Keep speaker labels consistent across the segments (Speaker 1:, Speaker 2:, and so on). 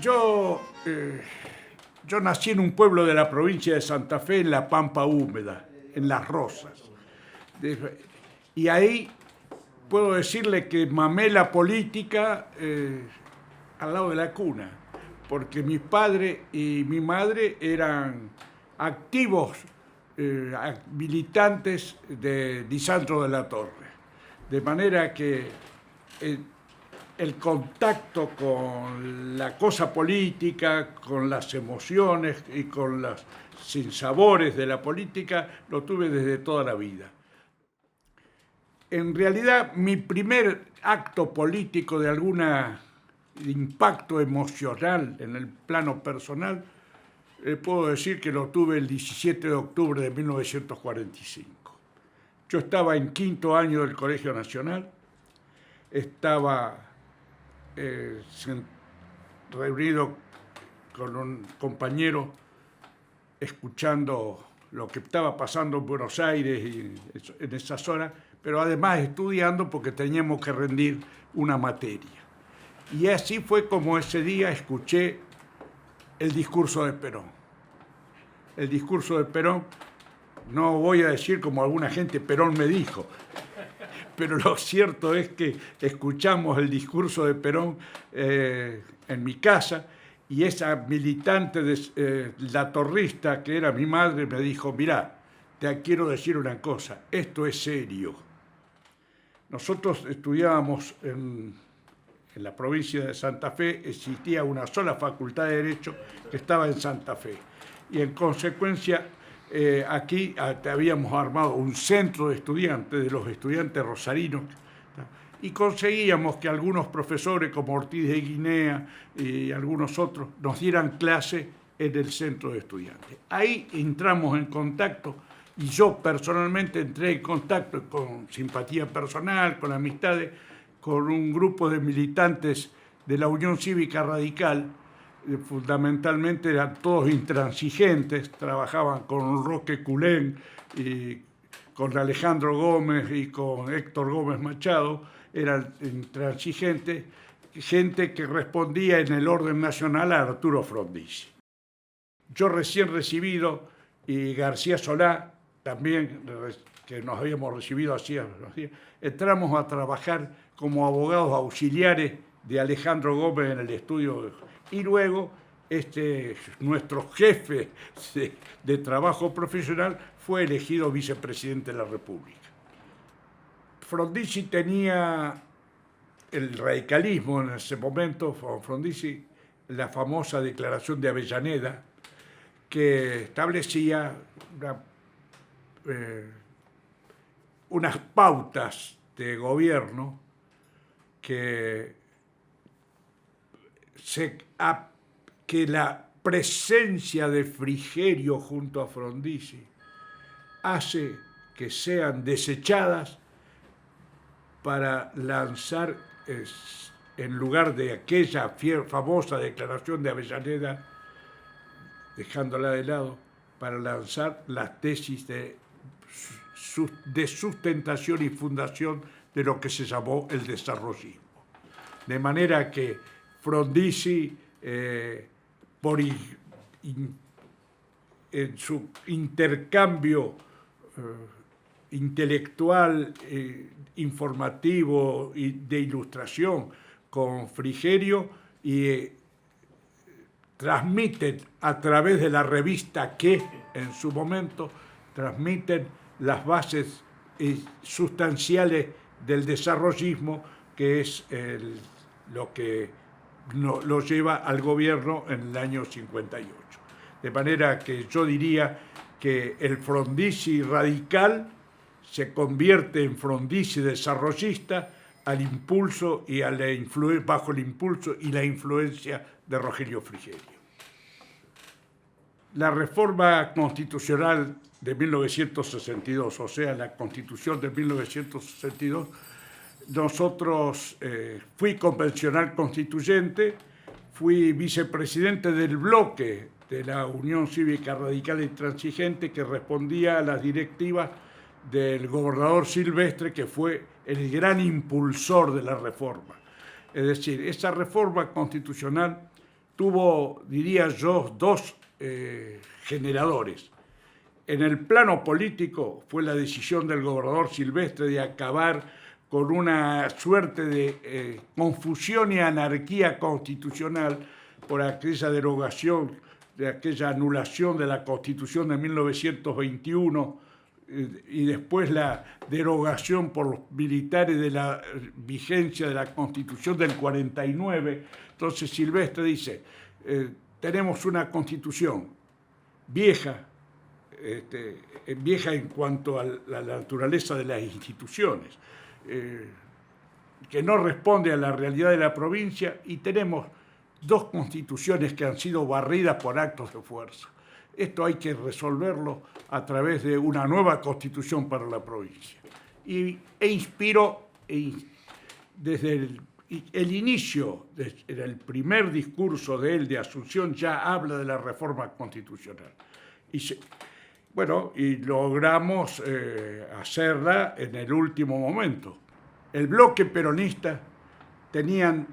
Speaker 1: Yo, yo nací en un pueblo de la provincia de Santa Fe, en la Pampa Húmeda, en Las Rosas. Y ahí puedo decirle que mamé la política al lado de la cuna, porque mi padre y mi madre eran activos militantes de Lisandro de la Torre. De manera que eh, el contacto con la cosa política, con las emociones y con los sinsabores de la política, lo tuve desde toda la vida. En realidad, mi primer acto político de algún impacto emocional en el plano personal, puedo decir que lo tuve el 17 de octubre de 1945. Yo estaba en quinto año del Colegio Nacional, estaba reunido con un compañero escuchando lo que estaba pasando en Buenos Aires y en esa zona, pero además estudiando porque teníamos que rendir una materia. Y así fue como ese día escuché el discurso de Perón. El discurso de Perón, no voy a decir como alguna gente, Perón me dijo, pero lo cierto es que escuchamos el discurso de Perón en mi casa y esa militante latorrista que era mi madre me dijo, mirá, te quiero decir una cosa, esto es serio. Nosotros estudiábamos en la provincia de Santa Fe, existía una sola facultad de Derecho que estaba en Santa Fe y en consecuencia aquí habíamos armado un centro de estudiantes, de los estudiantes rosarinos, y conseguíamos que algunos profesores como Ortiz de Guinea y algunos otros nos dieran clase en el centro de estudiantes. Ahí entramos en contacto y yo personalmente entré en contacto con simpatía personal, con amistades, con un grupo de militantes de la Unión Cívica Radical. Fundamentalmente eran todos intransigentes, trabajaban con Roque Culén y con Alejandro Gómez y con Héctor Gómez Machado, eran intransigentes, gente que respondía en el orden nacional a Arturo Frondizi. Yo recién recibido y García Solá, también que nos habíamos recibido hacía unos días, entramos a trabajar como abogados auxiliares de Alejandro Gómez en el estudio y luego nuestro jefe de trabajo profesional fue elegido vicepresidente de la República. Frondizi tenía el radicalismo en ese momento, Frondizi, la famosa declaración de Avellaneda, que establecía unas pautas de gobierno que la presencia de Frigerio junto a Frondizi hace que sean desechadas para lanzar, en lugar de aquella famosa declaración de Avellaneda, dejándola de lado, para lanzar las tesis de sustentación y fundación de lo que se llamó el desarrollismo. De manera que Frondizi, en su intercambio intelectual, informativo y de ilustración con Frigerio, transmiten a través de la revista Que, en su momento, transmiten las bases sustanciales del desarrollismo, que es lo que lo lleva al gobierno en el año 58. De manera que yo diría que el Frondizi radical se convierte en Frondizi desarrollista al impulso y bajo el impulso y la influencia de Rogelio Frigerio. La reforma constitucional de 1962, o sea, la Constitución de 1962, nosotros fui convencional constituyente, fui vicepresidente del bloque de la Unión Cívica Radical e Intransigente que respondía a las directivas del gobernador Silvestre, que fue el gran impulsor de la reforma. Es decir, esa reforma constitucional tuvo, diría yo, dos generadores. En el plano político fue la decisión del gobernador Silvestre de acabar con una suerte de confusión y anarquía constitucional por aquella derogación, de aquella anulación de la Constitución de 1921 y después la derogación por los militares de la vigencia de la Constitución del 49. Entonces Silvestre dice, tenemos una Constitución vieja, vieja en cuanto a la naturaleza de las instituciones, que no responde a la realidad de la provincia, y tenemos dos constituciones que han sido barridas por actos de fuerza. Esto hay que resolverlo a través de una nueva constitución para la provincia. E inspiró, desde el inicio, en el primer discurso de él de Asunción, ya habla de la reforma constitucional. Y logramos hacerla en el último momento. El bloque peronista tenían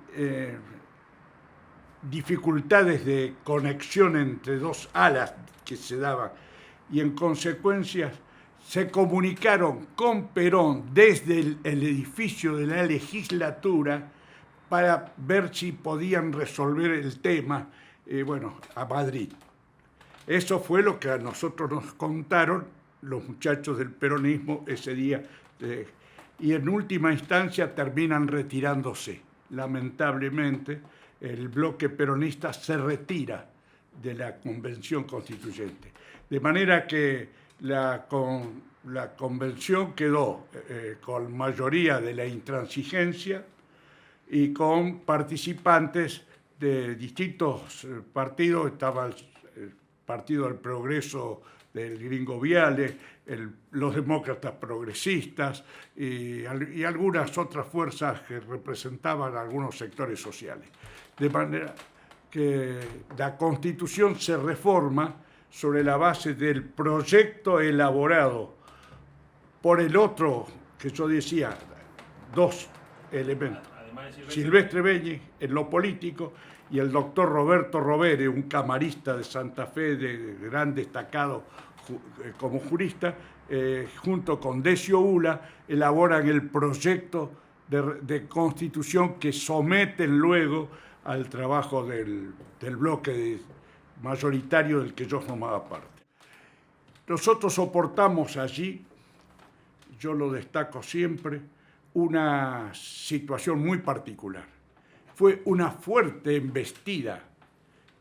Speaker 1: dificultades de conexión entre dos alas que se daban, y en consecuencia se comunicaron con Perón desde el edificio de la legislatura para ver si podían resolver el tema, a Madrid. Eso fue lo que a nosotros nos contaron los muchachos del peronismo ese día, y en última instancia terminan retirándose. Lamentablemente, el bloque peronista se retira de la Convención Constituyente. De manera que la convención quedó con mayoría de la intransigencia y con participantes de distintos partidos. Estaba el Partido del Progreso del Gringo Viale, los demócratas progresistas y algunas otras fuerzas que representaban algunos sectores sociales. De manera que la Constitución se reforma sobre la base del proyecto elaborado por el otro, que yo decía, dos elementos. Silvestre Bényez en lo político y el doctor Roberto Rovere, un camarista de Santa Fe, de gran destacado como jurista, junto con Decio Ula, elaboran el proyecto de constitución que someten luego al trabajo del bloque mayoritario del que yo formaba parte. Nosotros soportamos allí, yo lo destaco siempre, una situación muy particular. Fue una fuerte embestida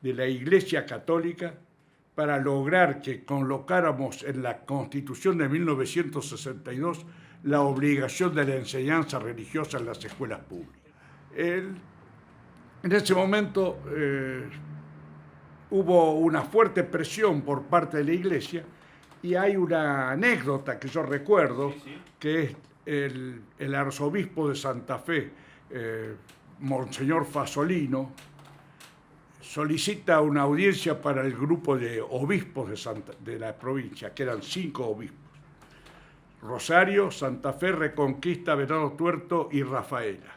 Speaker 1: de la Iglesia Católica para lograr que colocáramos en la Constitución de 1962 la obligación de la enseñanza religiosa en las escuelas públicas. En ese momento hubo una fuerte presión por parte de la Iglesia, y hay una anécdota que yo recuerdo, que es el arzobispo de Santa Fe, Monseñor Fasolino, solicita una audiencia para el grupo de obispos de la provincia, que eran 5 obispos: Rosario, Santa Fe, Reconquista, Venado Tuerto y Rafaela.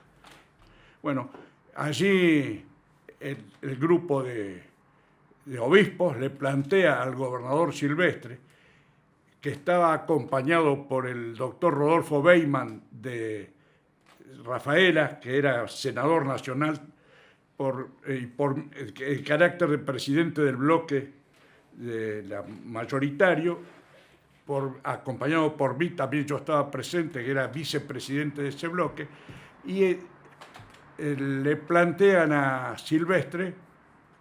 Speaker 1: Bueno, allí el grupo de obispos le plantea al gobernador Silvestre, que estaba acompañado por el doctor Rodolfo Beyman de Rafaela, que era senador nacional por el carácter de presidente del bloque mayoritario, acompañado por mí, también yo estaba presente, que era vicepresidente de ese bloque, y le plantean a Silvestre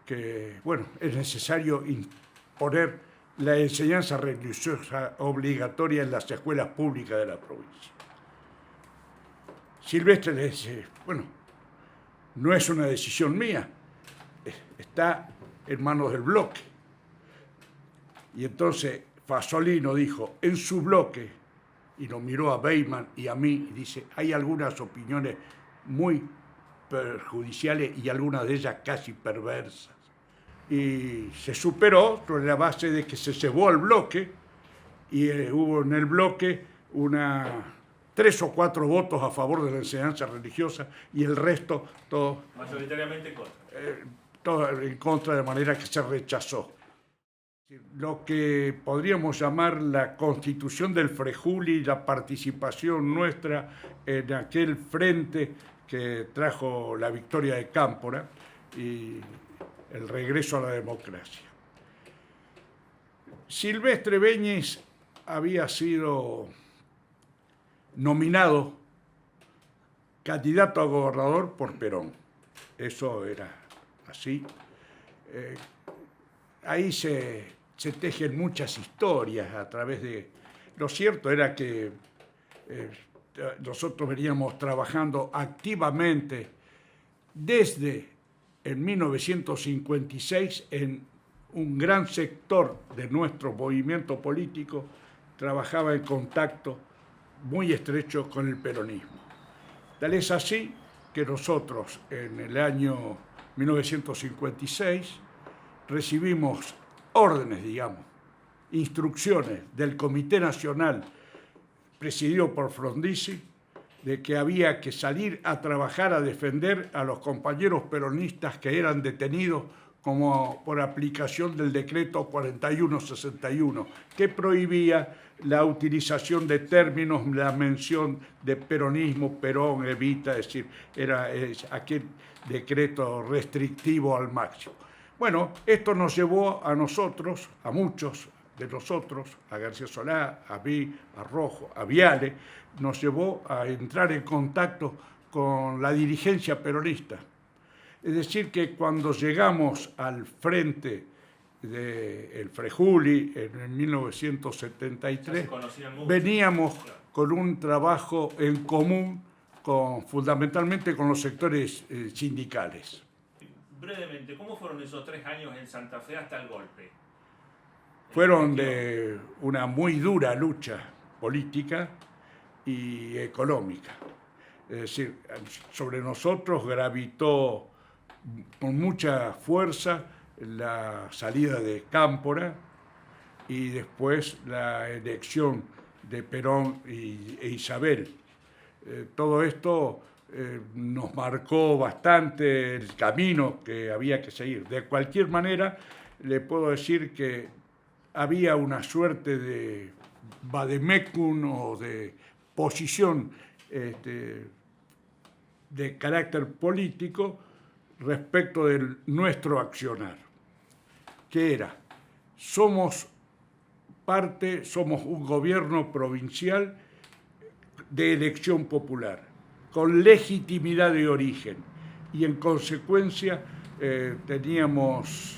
Speaker 1: que, es necesario imponer la enseñanza religiosa obligatoria en las escuelas públicas de la provincia. Silvestre le dice, no es una decisión mía, está en manos del bloque. Y entonces Fasolino dijo, en su bloque, y lo miró a Beyman y a mí, y dice, hay algunas opiniones muy perjudiciales y algunas de ellas casi perversas. Y se superó sobre la base de que se cebó al bloque, y hubo en el bloque 3 o 4 votos a favor de la enseñanza religiosa, y el resto todo
Speaker 2: mayoritariamente contra.
Speaker 1: todo en contra, de manera que se rechazó. Lo que podríamos llamar la constitución del Frejuli, la participación nuestra en aquel frente que trajo la victoria de Cámpora y el regreso a la democracia. Silvestre Beñes había sido nominado candidato a gobernador por Perón. Eso era así. Ahí se tejen muchas historias a través de... Lo cierto era que nosotros veníamos trabajando activamente desde en 1956 en un gran sector de nuestro movimiento político, trabajaba en contacto muy estrecho con el peronismo. Tal es así que nosotros en el año 1956 recibimos órdenes, digamos, instrucciones del Comité Nacional presidido por Frondizi, de que había que salir a trabajar a defender a los compañeros peronistas que eran detenidos como por aplicación del decreto 4161, que prohibía la utilización de términos, la mención de peronismo, Perón, Evita, es decir, era aquel decreto restrictivo al máximo. Bueno, esto nos llevó a nosotros, a muchos de nosotros, a García Solá, a mí, a Rojo, a Viale, nos llevó a entrar en contacto con la dirigencia peronista. Es decir, que cuando llegamos al frente del Frejuli en 1973, veníamos con un trabajo en común, fundamentalmente con los sectores sindicales.
Speaker 2: Brevemente, ¿cómo fueron esos 3 años en Santa Fe hasta el golpe?
Speaker 1: Fueron de una muy dura lucha política y económica. Es decir, sobre nosotros gravitó con mucha fuerza la salida de Cámpora y después la elección de Perón e Isabel. Todo esto nos marcó bastante el camino que había que seguir. De cualquier manera, le puedo decir que había una suerte de vademecum o de posición de carácter político respecto de nuestro accionar, que era, somos un gobierno provincial de elección popular, con legitimidad de origen, y en consecuencia teníamos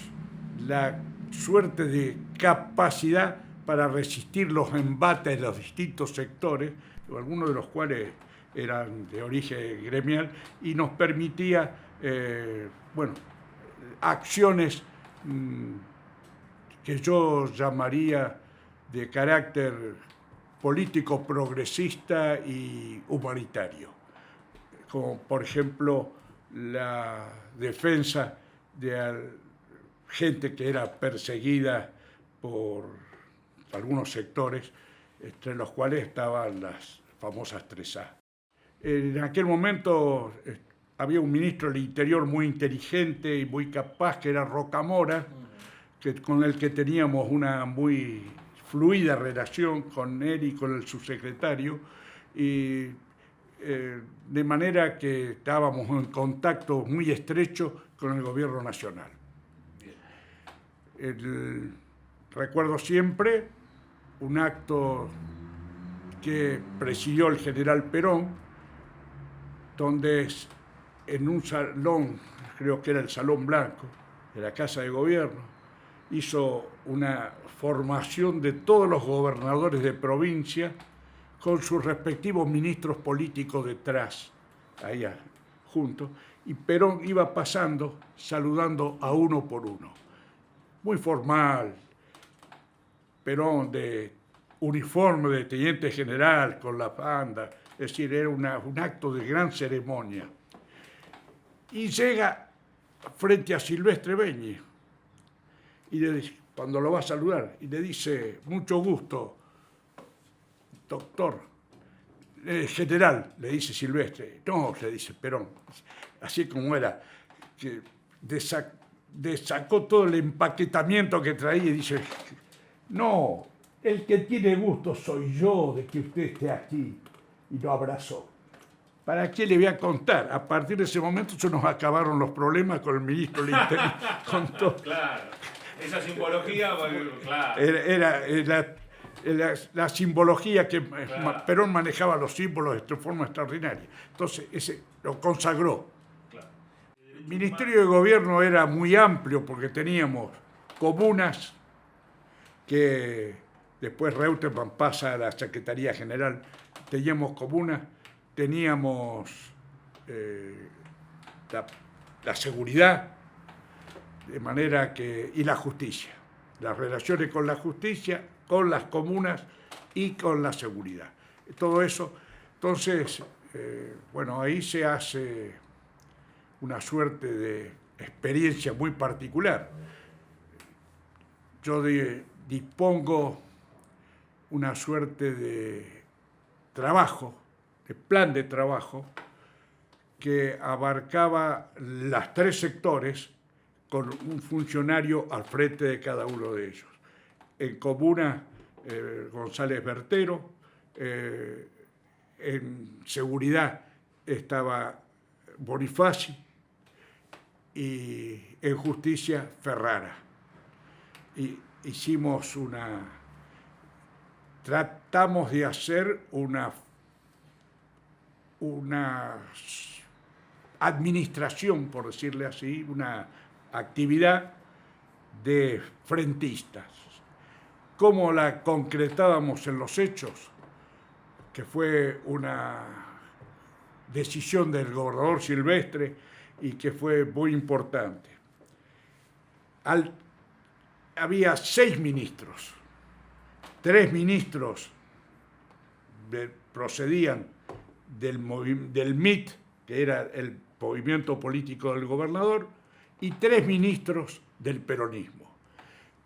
Speaker 1: la suerte de capacidad para resistir los embates de los distintos sectores, algunos de los cuales eran de origen gremial, y nos permitía acciones que yo llamaría de carácter político progresista y humanitario, como por ejemplo la defensa de gente que era perseguida por algunos sectores, entre los cuales estaban las famosas 3A. En aquel momento había un ministro del Interior muy inteligente y muy capaz, que era Rocamora, con el que teníamos una muy fluida relación con él y con el subsecretario, y de manera que estábamos en contacto muy estrecho con el gobierno nacional. Recuerdo siempre un acto que presidió el general Perón, donde en un salón, creo que era el Salón Blanco de la Casa de Gobierno, hizo una formación de todos los gobernadores de provincia con sus respectivos ministros políticos detrás, allá juntos, y Perón iba pasando, saludando a uno por uno. Muy formal, Perón de uniforme de teniente general con la banda, es decir, era un acto de gran ceremonia. Y llega frente a Silvestre Beñes, y le dice, cuando lo va a saludar, y le dice, mucho gusto, doctor, general, le dice Silvestre. No, le dice Perón, así como era, que sacó todo el empaquetamiento que traía y dice, no, el que tiene gusto soy yo de que usted esté aquí, y lo abrazó. ¿Para qué le voy a contar? A partir de ese momento se nos acabaron los problemas con el ministro del Interior. Con todo.
Speaker 2: Claro, esa simbología, claro.
Speaker 1: Era la simbología que
Speaker 2: Claro.
Speaker 1: Perón manejaba los símbolos de forma extraordinaria. Entonces, ese lo consagró.
Speaker 2: Claro.
Speaker 1: El Ministerio de Gobierno era muy amplio porque teníamos comunas que después Reutemann pasa a la Secretaría General. Teníamos comunas, teníamos la seguridad, de manera que, y la justicia, las relaciones con la justicia, con las comunas y con la seguridad. Todo eso, entonces, bueno, ahí se hace una suerte de experiencia muy particular. Yo dispongo una suerte de trabajo, de plan de trabajo, que abarcaba los 3 sectores con un funcionario al frente de cada uno de ellos. En comuna, González Bertero, en seguridad estaba Bonifaci y en justicia Ferrara. Y tratamos de hacer una administración, por decirle así, una actividad de frentistas. ¿Cómo la concretábamos en los hechos? Que fue una decisión del gobernador Silvestre y que fue muy importante. Había 6 ministros, 3 ministros procedían del MIT, que era el movimiento político del gobernador, y 3 ministros del peronismo,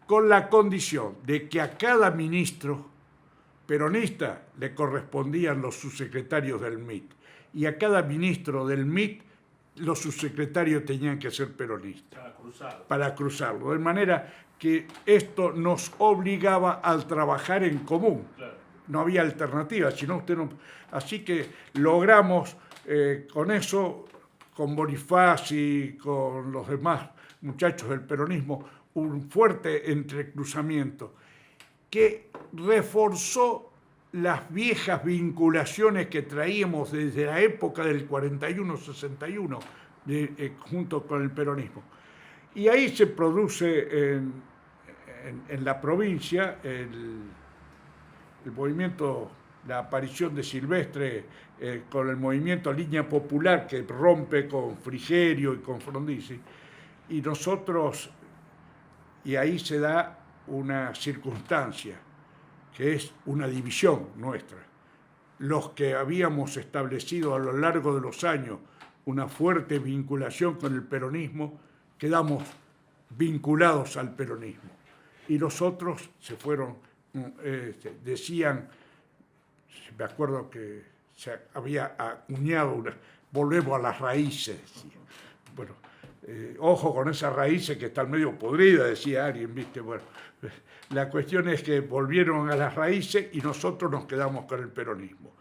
Speaker 1: con la condición de que a cada ministro peronista le correspondían los subsecretarios del MIT, y a cada ministro del MIT los subsecretarios tenían que ser peronistas. Para cruzarlo. De manera que esto nos obligaba a trabajar en común. Claro. No había alternativa, sino usted no. Así que logramos con eso, con Bonifaci, con los demás muchachos del peronismo, un fuerte entrecruzamiento que reforzó las viejas vinculaciones que traíamos desde la época del 41-61 junto con el peronismo. Y ahí se produce en la provincia el movimiento, la aparición de Silvestre con el movimiento Línea Popular que rompe con Frigerio y con Frondizi. Y ahí se da una circunstancia que es una división nuestra. Los que habíamos establecido a lo largo de los años una fuerte vinculación con el peronismo, quedamos vinculados al peronismo. Y los otros se fueron, decían, me acuerdo que se había acuñado volvemos a las raíces, decía. Bueno, ojo con esas raíces que están medio podridas, decía alguien, ¿viste? Bueno, la cuestión es que volvieron a las raíces y nosotros nos quedamos con el peronismo.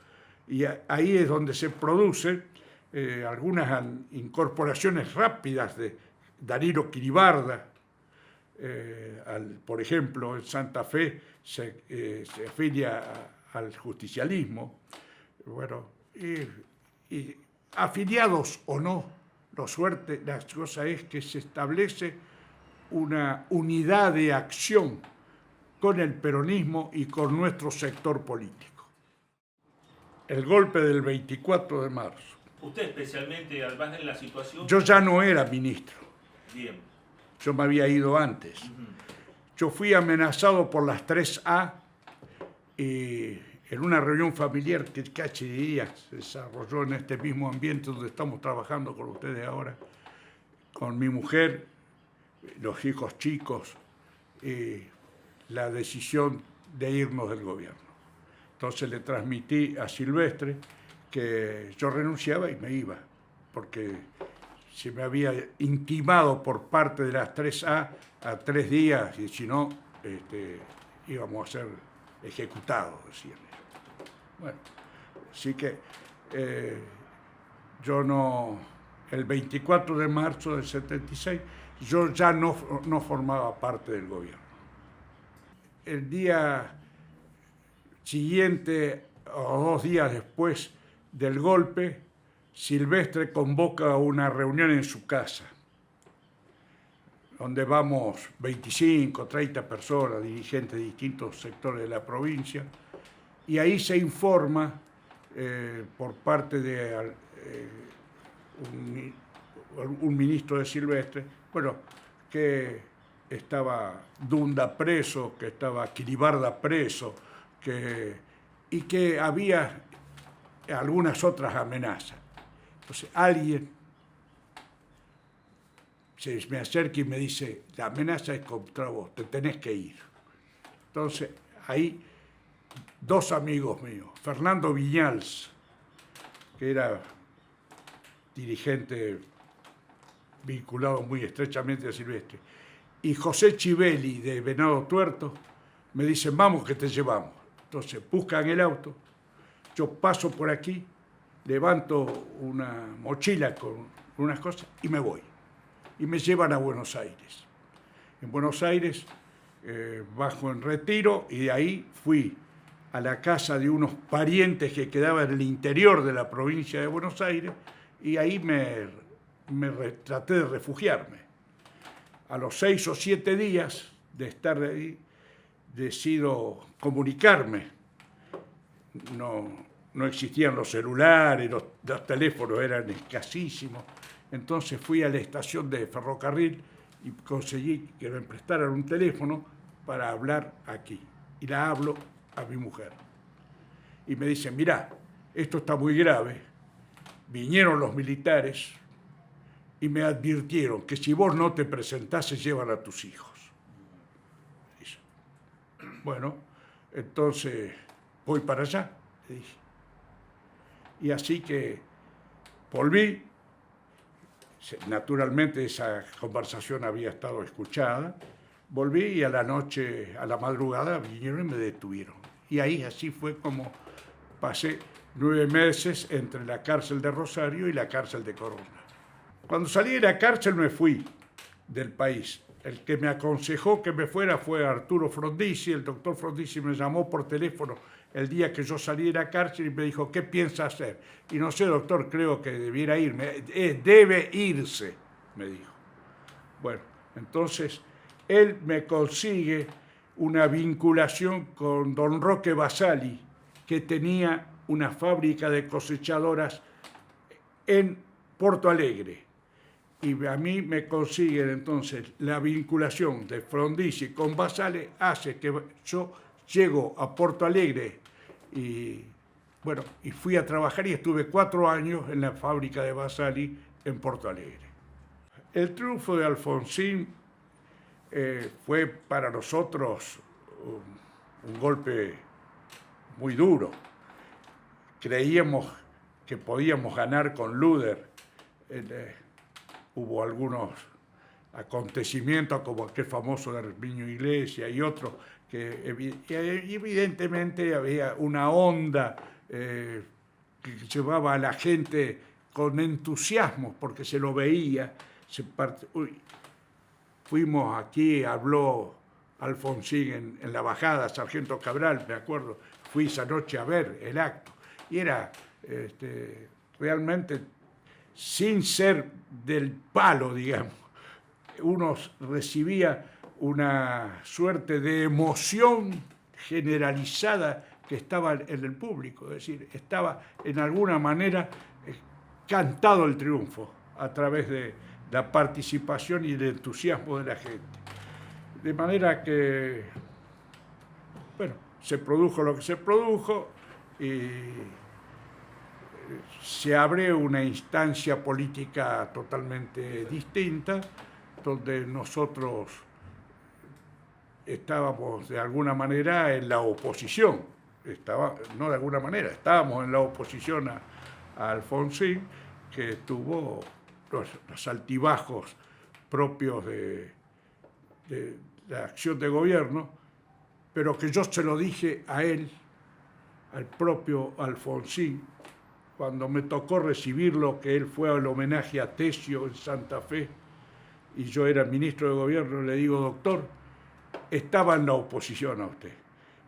Speaker 1: Y ahí es donde se producen algunas incorporaciones rápidas de Danilo Quiribarda, por ejemplo, en Santa Fe se afilia al justicialismo. Bueno, y afiliados o no, la cosa es que se establece una unidad de acción con el peronismo y con nuestro sector político. El golpe del 24 de marzo.
Speaker 2: Usted especialmente, además de la situación...
Speaker 1: Yo ya no era ministro.
Speaker 2: Bien.
Speaker 1: Yo me había ido antes. Yo fui amenazado por las 3A y en una reunión familiar que casi diría se desarrolló en este mismo ambiente donde estamos trabajando con ustedes ahora, con mi mujer, los hijos chicos, la decisión de irnos del gobierno. Entonces le transmití a Silvestre que yo renunciaba y me iba, porque se me había intimado por parte de las 3A a 3 días, y si no, íbamos a ser ejecutados, decían. Bueno, así que yo no, el 24 de marzo del 76, yo ya no formaba parte del gobierno. El día siguiente, o 2 días después del golpe, Silvestre convoca una reunión en su casa, donde vamos 25, 30 personas, dirigentes de distintos sectores de la provincia, y ahí se informa por parte de un ministro de Silvestre, bueno, que estaba Dunda preso, que estaba Quiribarda preso, y que había algunas otras amenazas. Entonces alguien se me acerca y me dice, la amenaza es contra vos, te tenés que ir. Entonces ahí 2 amigos míos, Fernando Viñals, que era dirigente vinculado muy estrechamente a Silvestre, y José Chivelli de Venado Tuerto, me dicen, vamos que te llevamos. Entonces buscan el auto, yo paso por aquí, levanto una mochila con unas cosas y me voy. Y me llevan a Buenos Aires. En Buenos Aires bajo en Retiro y de ahí fui a la casa de unos parientes que quedaban en el interior de la provincia de Buenos Aires y ahí traté de refugiarme. A los 6 o 7 días de estar ahí, decido comunicarme. No existían los celulares, los teléfonos eran escasísimos. Entonces fui a la estación de ferrocarril y conseguí que me prestaran un teléfono para hablar aquí. Y la hablo a mi mujer. Y me dicen, mirá, esto está muy grave. Vinieron los militares y me advirtieron que si vos no te presentás se llevan a tus hijos. Bueno, entonces voy para allá, le dije. Y así que volví. Naturalmente esa conversación había estado escuchada. Volví y a la noche, a la madrugada, vinieron y me detuvieron. Y ahí así fue como pasé 9 meses entre la cárcel de Rosario y la cárcel de Corona. Cuando salí de la cárcel me fui del país. El que me aconsejó que me fuera fue Arturo Frondizi. El doctor Frondizi me llamó por teléfono el día que yo salí de la cárcel y me dijo, ¿qué piensa hacer? Y no sé, doctor, creo que debiera irme. Debe irse, me dijo. Bueno, entonces él me consigue una vinculación con don Roque Basali, que tenía una fábrica de cosechadoras en Porto Alegre. Y a mí me consiguen entonces la vinculación de Frondizi con Basali, hace que yo llego a Porto Alegre y fui a trabajar y estuve 4 años en la fábrica de Basali en Porto Alegre. El triunfo de Alfonsín fue para nosotros un golpe muy duro. Creíamos que podíamos ganar con Luder. Hubo algunos acontecimientos como aquel famoso de Herminio Iglesias y otros que evidentemente había una onda que llevaba a la gente con entusiasmo porque se lo veía. Fuimos aquí, habló Alfonsín en la bajada, Sargento Cabral, me acuerdo, fui esa noche a ver el acto y era realmente sin ser del palo, digamos. Uno recibía una suerte de emoción generalizada que estaba en el público, es decir, estaba en alguna manera cantado el triunfo a través de la participación y el entusiasmo de la gente. De manera que, se produjo lo que se produjo y se abre una instancia política totalmente distinta, donde nosotros estábamos de alguna manera en la oposición. No de alguna manera, estábamos en la oposición a Alfonsín, que tuvo los altibajos propios de la acción de gobierno, pero que yo se lo dije a él, al propio Alfonsín, cuando me tocó recibirlo, que él fue al homenaje a Tesio en Santa Fe, y yo era ministro de gobierno, le digo, doctor, estaba en la oposición a usted,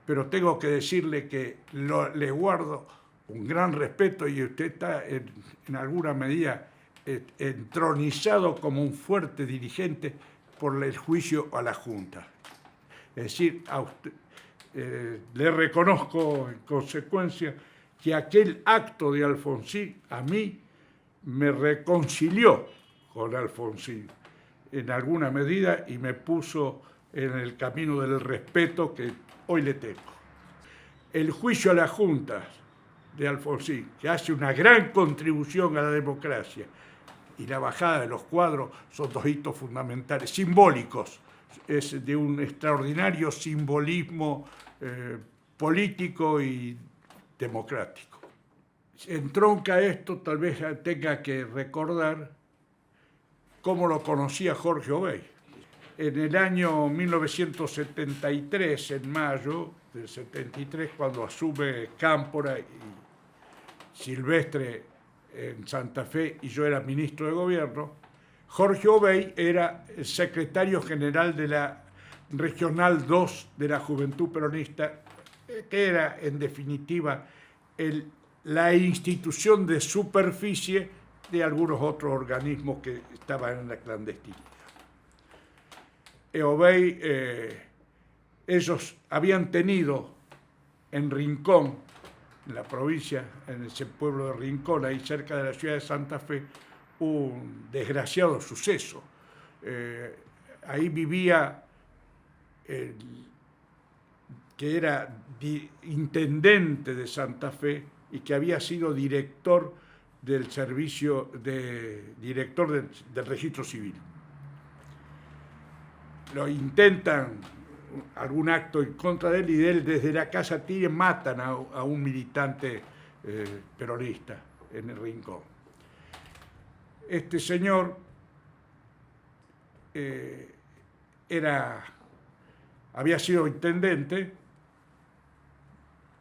Speaker 1: pero tengo que decirle que le guardo un gran respeto y usted está en alguna medida entronizado como un fuerte dirigente por el juicio a la Junta. Es decir, a usted, le reconozco en consecuencia que aquel acto de Alfonsín a mí me reconcilió con Alfonsín en alguna medida y me puso en el camino del respeto que hoy le tengo. El juicio a la Junta de Alfonsín, que hace una gran contribución a la democracia, y la bajada de los cuadros son dos hitos fundamentales, simbólicos, es de un extraordinario simbolismo político y democrático. Entronca esto, tal vez tenga que recordar cómo lo conocía Jorge Obey. En el año 1973, en mayo del 73, cuando asume Cámpora y Silvestre en Santa Fe y yo era ministro de gobierno, Jorge Obey era el secretario general de la Regional 2 de la Juventud Peronista, que era en definitiva la institución de superficie de algunos otros organismos que estaban en la clandestinidad. Obey, ellos habían tenido en Rincón, en la provincia, en ese pueblo de Rincón, ahí cerca de la ciudad de Santa Fe, un desgraciado suceso. Ahí vivía que era intendente de Santa Fe y que había sido director del servicio director del registro civil. Lo intentan algún acto en contra de él y de él desde la casa Tigre matan a un militante peronista en el Rincón. Este señor había sido intendente,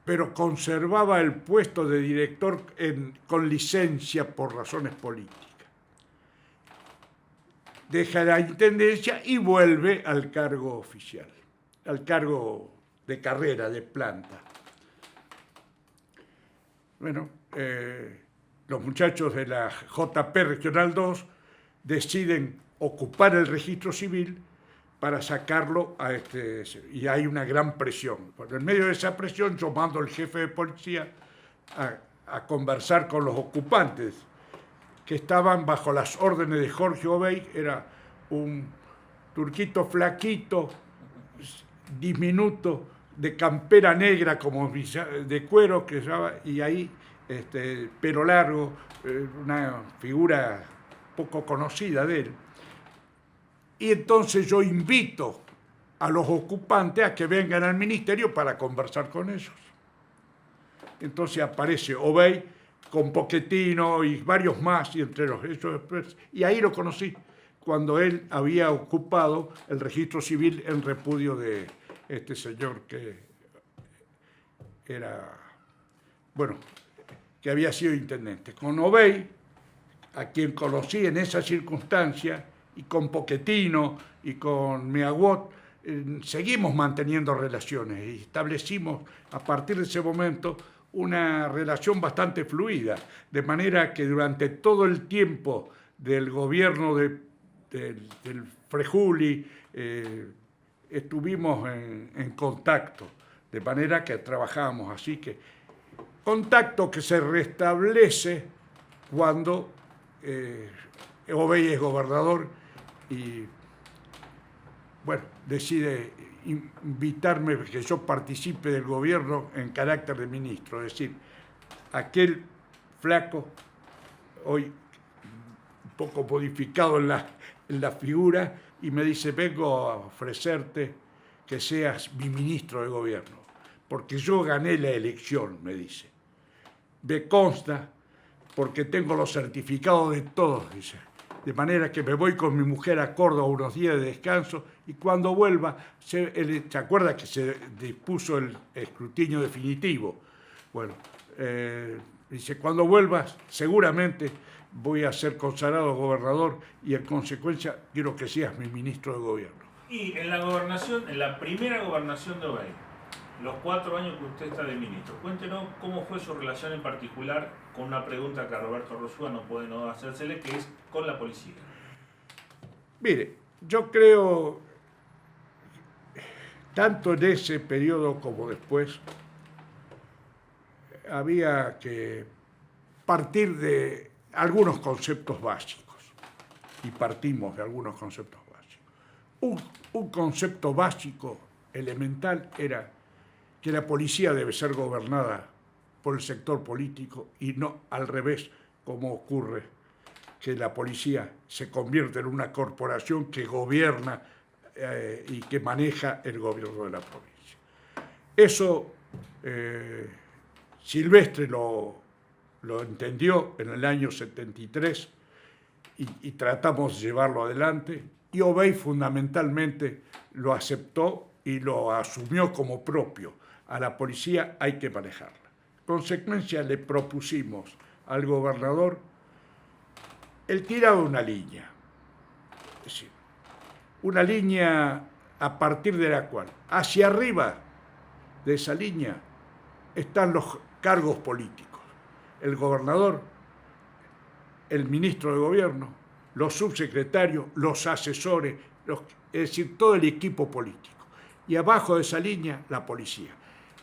Speaker 1: pero conservaba el puesto de director con licencia por razones políticas. Deja la intendencia y vuelve al cargo oficial, al cargo de carrera, de planta. Bueno, los muchachos de la JP Regional 2 deciden ocupar el registro civil para sacarlo y hay una gran presión. En medio de esa presión yo mando al jefe de policía a conversar con los ocupantes que estaban bajo las órdenes de Jorge Obey. Era un turquito flaquito, diminuto, de campera negra como de cuero, y ahí pelo largo, una figura poco conocida de él. Y entonces yo invito a los ocupantes a que vengan al ministerio para conversar con ellos. Entonces aparece Obey con Pochettino y varios más, y entre ellos, y ahí lo conocí, cuando él había ocupado el registro civil en repudio de este señor que era, bueno, que había sido intendente. Con Obey, a quien conocí en esa circunstancia, y con Pochettino y con Meaguot, seguimos manteniendo relaciones y establecimos a partir de ese momento una relación bastante fluida, de manera que durante todo el tiempo del gobierno del Frejuli estuvimos en contacto, de manera que trabajábamos así, que contacto que se restablece cuando Obey es gobernador y, bueno, decide invitarme que yo participe del gobierno en carácter de ministro. Es decir, aquel flaco, hoy un poco modificado en la figura, y me dice, vengo a ofrecerte que seas mi ministro de gobierno, porque yo gané la elección, me dice. Me consta, porque tengo los certificados de todos, dice. de manera que me voy con mi mujer a Córdoba unos días de descanso y cuando vuelva, ¿se acuerda que se dispuso el escrutinio definitivo? Bueno, dice, cuando vuelvas seguramente voy a ser consagrado gobernador y en consecuencia quiero que seas mi ministro de gobierno.
Speaker 2: Y en la gobernación, en la primera gobernación de Obey, los 4 años que usted está de ministro, cuéntenos cómo fue su relación en particular con una pregunta que a Roberto Rosúa no puede no hacérsele, que es con la policía.
Speaker 1: Mire, yo creo, tanto en ese periodo como después, había que partir de algunos conceptos básicos, y partimos de algunos conceptos básicos. Un concepto básico, elemental, era que la policía debe ser gobernada por el sector político y no al revés, como ocurre, que la policía se convierte en una corporación que gobierna y que maneja el gobierno de la provincia. Eso Silvestre lo entendió en el año 73 y tratamos de llevarlo adelante, y Obey fundamentalmente lo aceptó y lo asumió como propio. A la policía hay que manejarla. En consecuencia, le propusimos al gobernador el tirado de una línea. Es decir, una línea a partir de la cual, hacia arriba de esa línea, están los cargos políticos. El gobernador, el ministro de gobierno, los subsecretarios, los asesores, es decir, todo el equipo político. Y abajo de esa línea, la policía.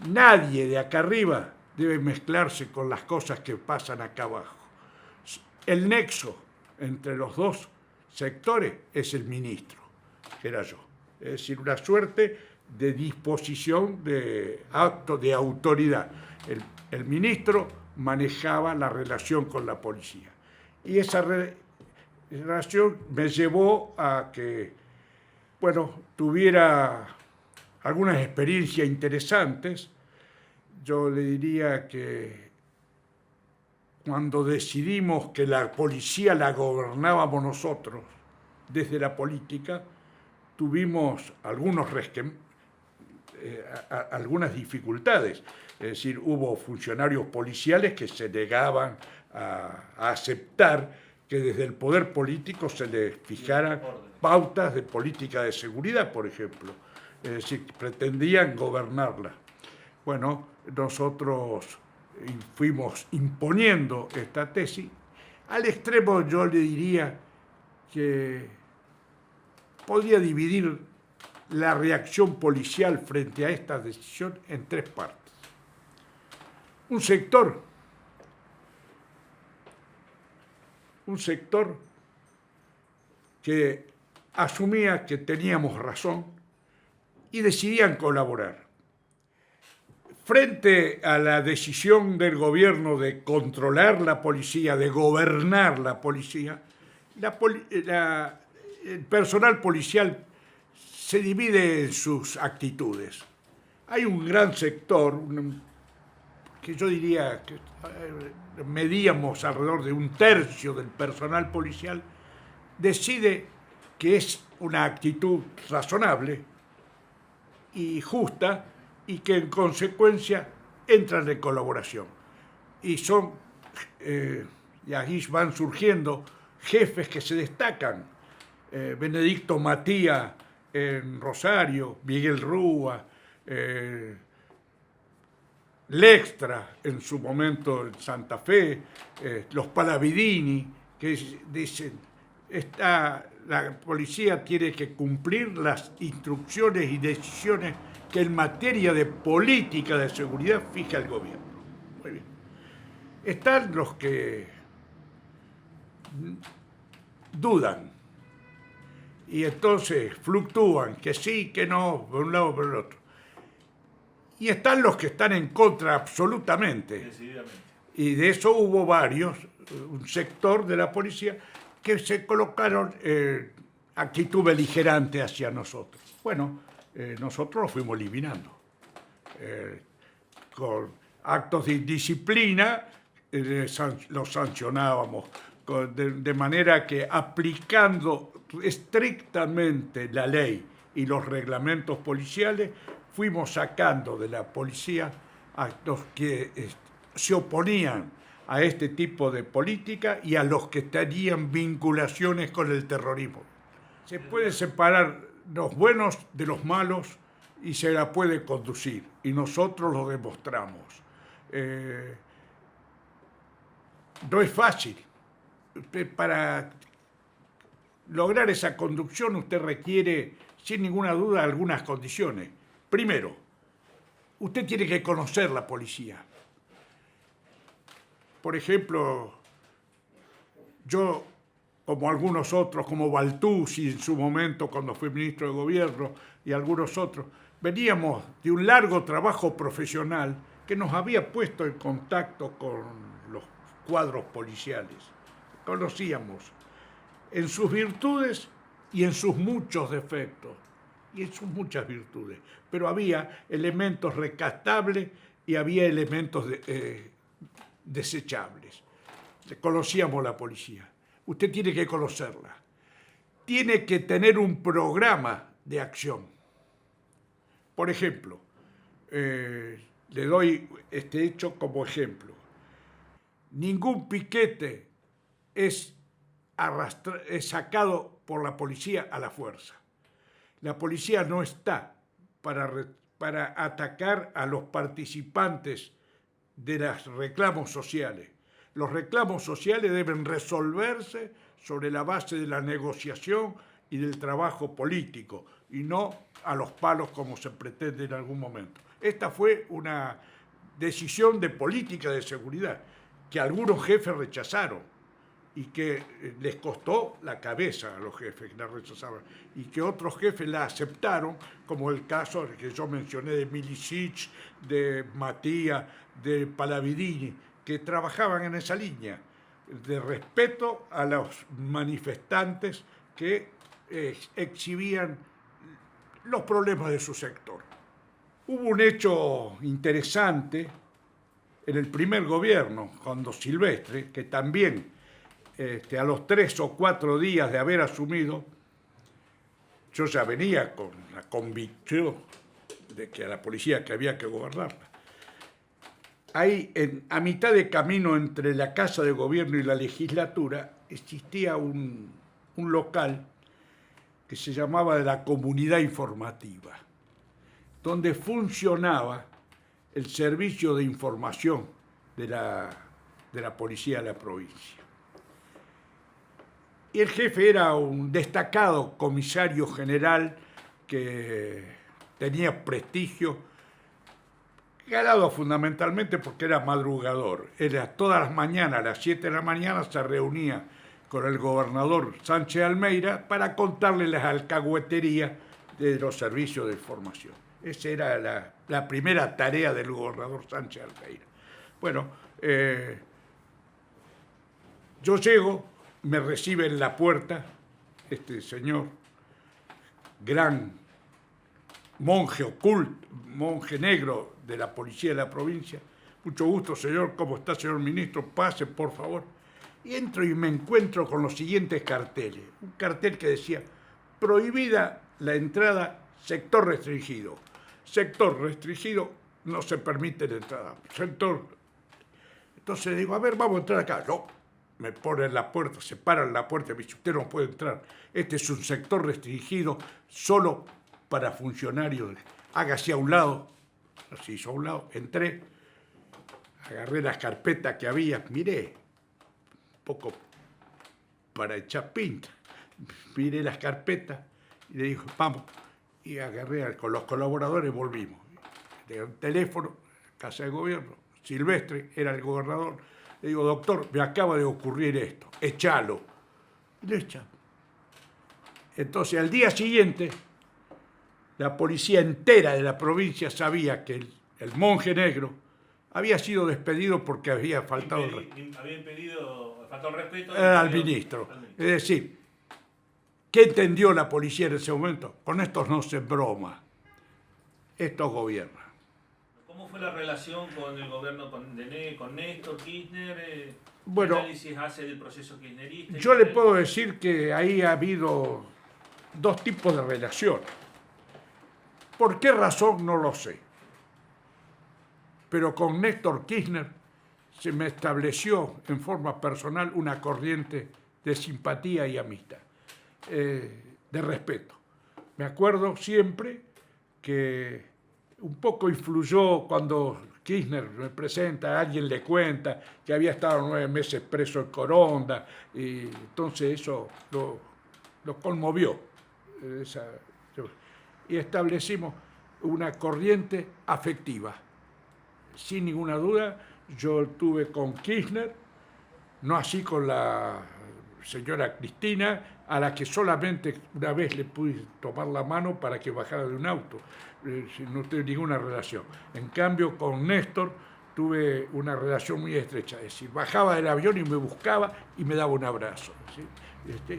Speaker 1: Nadie de acá arriba debe mezclarse con las cosas que pasan acá abajo. El nexo entre los dos sectores es el ministro, que era yo. Es decir, una suerte de disposición de acto de autoridad. El ministro manejaba la relación con la policía. Y esa relación me llevó a que, tuviera algunas experiencias interesantes. Yo le diría que cuando decidimos que la policía la gobernábamos nosotros desde la política, tuvimos algunas dificultades. Es decir, hubo funcionarios policiales que se negaban a aceptar que desde el poder político se les fijaran pautas de política de seguridad, por ejemplo. Es decir, pretendían gobernarla. Bueno, nosotros fuimos imponiendo esta tesis. Al extremo yo le diría que podría dividir la reacción policial frente a esta decisión en 3 partes. Un sector que asumía que teníamos razón y decidían colaborar. Frente a la decisión del gobierno de controlar la policía, de gobernar la policía, el personal policial se divide en sus actitudes. Hay un gran sector, que yo diría que medíamos alrededor de 1/3 del personal policial, decide que es una actitud razonable y justa y que en consecuencia entran en colaboración. Y y ahí van surgiendo jefes que se destacan. Benedicto Matías en Rosario, Miguel Rúa, Lextra en su momento en Santa Fe, los Palavidini, que dicen, la policía tiene que cumplir las instrucciones y decisiones que en materia de política de seguridad fija el gobierno. Muy bien. Están los que dudan y entonces fluctúan, que sí, que no, por un lado o por el otro. Y están los que están en contra absolutamente.
Speaker 2: Decididamente.
Speaker 1: Y de eso hubo varios, un sector de la policía, que se colocaron actitud beligerante hacia nosotros. Bueno, nosotros lo fuimos eliminando. Con actos de indisciplina los sancionábamos de manera que aplicando estrictamente la ley y los reglamentos policiales, fuimos sacando de la policía a los que se oponían a este tipo de política y a los que tenían vinculaciones con el terrorismo. Se puede separar los buenos de los malos y se la puede conducir, y nosotros lo demostramos. No es fácil. Para lograr esa conducción usted requiere, sin ninguna duda, algunas condiciones. Primero, usted tiene que conocer la policía. Por ejemplo, yo, como algunos otros, como Baltuzzi en su momento cuando fue ministro de Gobierno y algunos otros, veníamos de un largo trabajo profesional que nos había puesto en contacto con los cuadros policiales. Conocíamos en sus virtudes y en sus muchos defectos, y en sus muchas virtudes, pero había elementos rescatables y había elementos desechables. Conocíamos la policía. Usted tiene que conocerla. Tiene que tener un programa de acción. Por ejemplo, le doy este hecho como ejemplo. Ningún piquete es sacado por la policía a la fuerza. La policía no está para atacar a los participantes de los reclamos sociales. Los reclamos sociales deben resolverse sobre la base de la negociación y del trabajo político, y no a los palos como se pretende en algún momento. Esta fue una decisión de política de seguridad que algunos jefes rechazaron y que les costó la cabeza a los jefes que la rechazaban, y que otros jefes la aceptaron, como el caso que yo mencioné de Milicic, de Matías, de Palavidini, que trabajaban en esa línea de respeto a los manifestantes que exhibían los problemas de su sector. Hubo un hecho interesante en el primer gobierno, cuando Silvestre, que también a los 3 o 4 días de haber asumido, yo ya venía con la convicción de que a la policía que había que gobernarla. Ahí, a mitad de camino entre la Casa de Gobierno y la legislatura, existía un local que se llamaba la Comunidad Informativa, donde funcionaba el servicio de información de la policía de la provincia. Y el jefe era un destacado comisario general que tenía prestigio, ganado fundamentalmente porque era madrugador. Era todas las mañanas, a las 7 de la mañana, se reunía con el gobernador Sánchez Almeida para contarle las alcahueterías de los servicios de información. Esa era la primera tarea del gobernador Sánchez Almeida. Bueno, yo llego, me recibe en la puerta este señor, gran monje oculto, monje negro de la policía de la provincia. Mucho gusto, señor. ¿Cómo está, señor ministro? Pase, por favor. Y entro y me encuentro con los siguientes carteles. Un cartel que decía: prohibida la entrada, sector restringido. Sector restringido, no se permite la entrada. Sector. Entonces digo, a ver, vamos a entrar acá. No, me ponen la puerta, se paran la puerta y me dicen, usted no puede entrar. Este es un sector restringido solo para funcionarios. Hágase a un lado. Se hizo a un lado, entré, agarré las carpetas que había, miré, un poco para echar pinta, miré las carpetas y le dije, vamos, y agarré con los colaboradores, volvimos. Le di un teléfono, Casa de Gobierno, Silvestre era el gobernador, le digo, doctor, me acaba de ocurrir esto, échalo. Y lo echamos. Entonces, al día siguiente, la policía entera de la provincia sabía que el monje negro había sido despedido porque había faltado
Speaker 2: el respeto
Speaker 1: al ministro. Es decir, ¿qué entendió la policía en ese momento? Con estos no se broma, estos gobiernan.
Speaker 2: ¿Cómo fue la relación con el gobierno con Néstor Kirchner?
Speaker 1: Bueno,
Speaker 2: ¿qué análisis hace del proceso kirchnerista?
Speaker 1: yo le puedo decir que ahí ha habido dos tipos de relación. ¿Por qué razón? No lo sé. Pero con Néstor Kirchner se me estableció en forma personal una corriente de simpatía y amistad, de respeto. Me acuerdo siempre que un poco influyó cuando Kirchner me presenta, alguien le cuenta que había estado 9 meses preso en Coronda, y entonces eso lo conmovió. Y establecimos una corriente afectiva. Sin ninguna duda, yo tuve con Kirchner, no así con la señora Cristina, a la que solamente una vez le pude tomar la mano para que bajara de un auto. No tuve ninguna relación. En cambio, con Néstor tuve una relación muy estrecha. Es decir, bajaba del avión y me buscaba y me daba un abrazo. ¿Sí?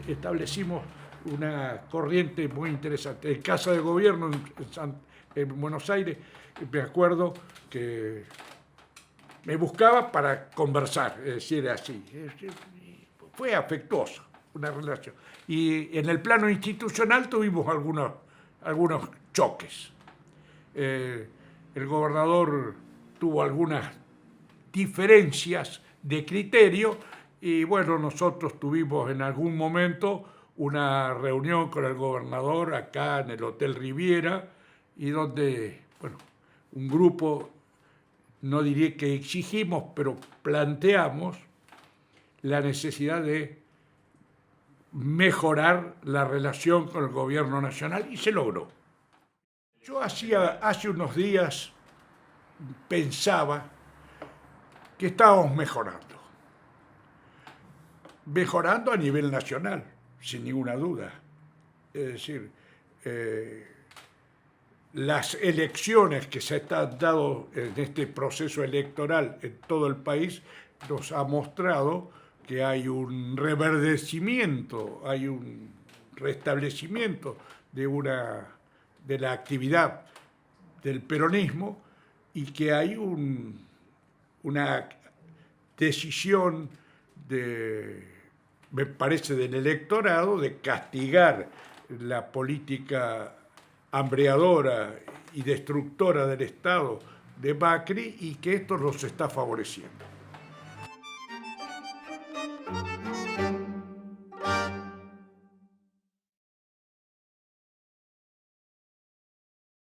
Speaker 1: Establecimos una corriente muy interesante. En Casa de Gobierno, en Buenos Aires, me acuerdo que me buscaba para conversar, es decir, así. Fue afectuosa una relación. Y en el plano institucional tuvimos algunos choques. El gobernador tuvo algunas diferencias de criterio y bueno, nosotros tuvimos en algún momento una reunión con el gobernador acá en el Hotel Riviera y donde, bueno, un grupo, no diré que exigimos, pero planteamos la necesidad de mejorar la relación con el gobierno nacional y se logró. Yo hace unos días pensaba que estábamos mejorando a nivel nacional, sin ninguna duda. Es decir, las elecciones que se han dado en este proceso electoral en todo el país nos ha mostrado que hay un reverdecimiento, hay un restablecimiento de la actividad del peronismo y que hay una decisión me parece, del electorado de castigar la política hambreadora y destructora del Estado de Macri y que esto los está favoreciendo.